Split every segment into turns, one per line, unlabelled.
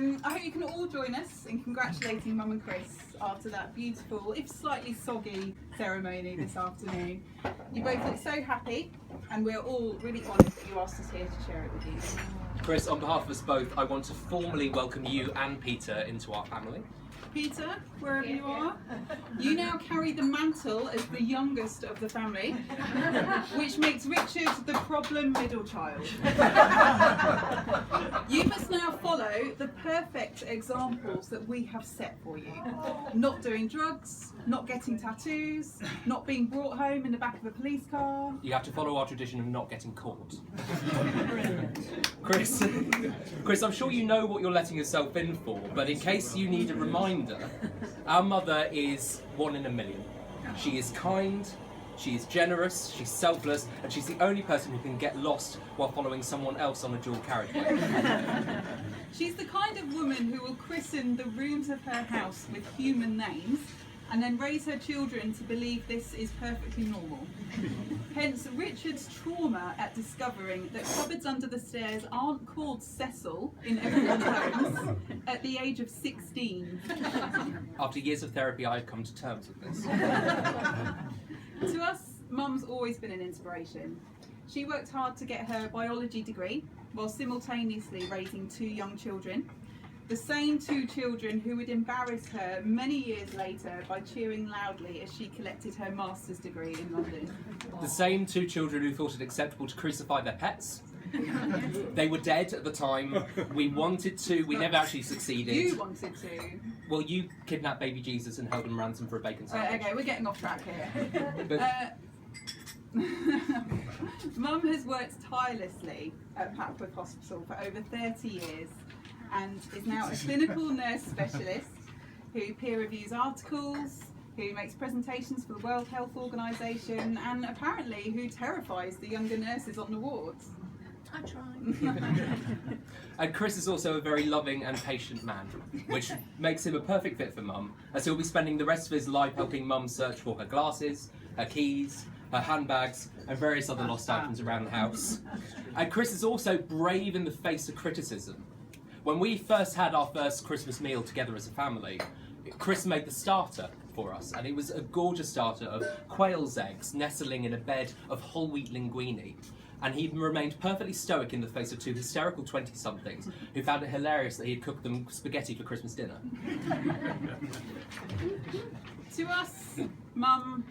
I hope you can all join us in congratulating Mum and Chris after that beautiful, if slightly soggy, ceremony this afternoon. You both look so happy, and we're all really honoured that you asked us here to share it with you.
Chris, on behalf of us both, I want to formally welcome you and Peter into our family.
Peter, wherever you are, you now carry the mantle as the youngest of the family, which makes Richard the problem middle child. You must now follow the perfect examples that we have set for you. Not doing drugs, not getting tattoos, not being brought home in the back of a police car.
You have to follow our tradition of not getting caught. Chris, I'm sure you know what you're letting yourself in for, but in case you need a reminder, our mother is 1 in a million. She is kind, she is generous, she's selfless, and she's the only person who can get lost while following someone else on a dual carriageway.
She's the kind of woman who will christen the rooms of her house with human names and then raise her children to believe this is perfectly normal. Hence Richard's trauma at discovering that cupboards under the stairs aren't called Cecil in everyone's homes at the age of 16.
After years of therapy, I've come to terms with this.
To us, Mum's always been an inspiration. She worked hard to get her biology degree while simultaneously raising 2 young children. The same 2 children who would embarrass her many years later by cheering loudly as she collected her master's degree in London.
The same 2 children who thought it acceptable to crucify their pets. They were dead at the time. We wanted to, we never actually succeeded.
You wanted to.
Well, you kidnapped baby Jesus and held him ransom for a bacon sandwich.
Okay, we're getting off track here.
But
Mum has worked tirelessly at Papworth Hospital for over 30 years and is now a clinical nurse specialist who peer reviews articles, who makes presentations for the World Health Organisation, and apparently who terrifies the younger nurses on the wards.
I try.
And Chris is also a very loving and patient man, which makes him a perfect fit for Mum, as he'll be spending the rest of his life helping Mum search for her glasses, her keys, her handbags, and various other lost items around the house. And Chris is also brave in the face of criticism. When we first had our first Christmas meal together as a family, Chris made the starter for us, and it was a gorgeous starter of quail's eggs nestling in a bed of whole wheat linguine. And he remained perfectly stoic in the face of 2 hysterical 20-somethings who found it hilarious that he had cooked them spaghetti for Christmas dinner.
To us, Mum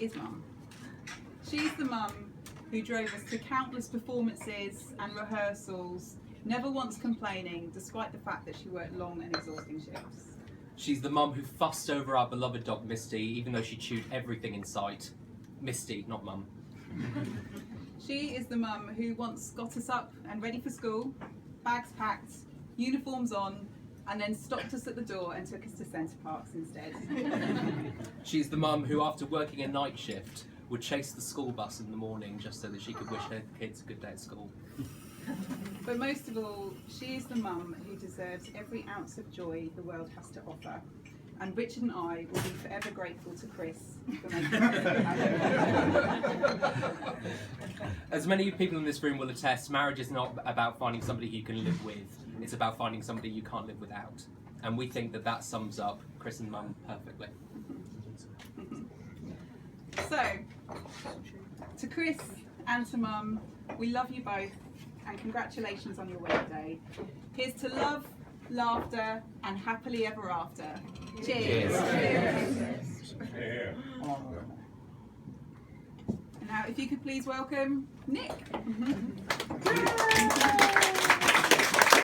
is Mum. She's the mum who drove us to countless performances and rehearsals, never once complaining, despite the fact that she worked long and exhausting shifts.
She's the mum who fussed over our beloved dog Misty, even though she chewed everything in sight. Misty, not Mum.
She is the mum who once got us up and ready for school, bags packed, uniforms on, and then stopped us at the door and took us to Centre Parks instead.
She's the mum who, after working a night shift, would chase the school bus in the morning just so that she could wish her kids a good day at school.
But most of all, she is the mum who deserves every ounce of joy the world has to offer. And Richard and I will be forever grateful to Chris for making us happen.
As many people in this room will attest, marriage is not about finding somebody you can live with, it's about finding somebody you can't live without. And we think that that sums up Chris and Mum perfectly.
So, to Chris and to Mum, we love you both and congratulations on your wedding day. Here's to love, laughter and happily ever after. Cheers. Cheers.
Yeah.
And now if you could please welcome Nick.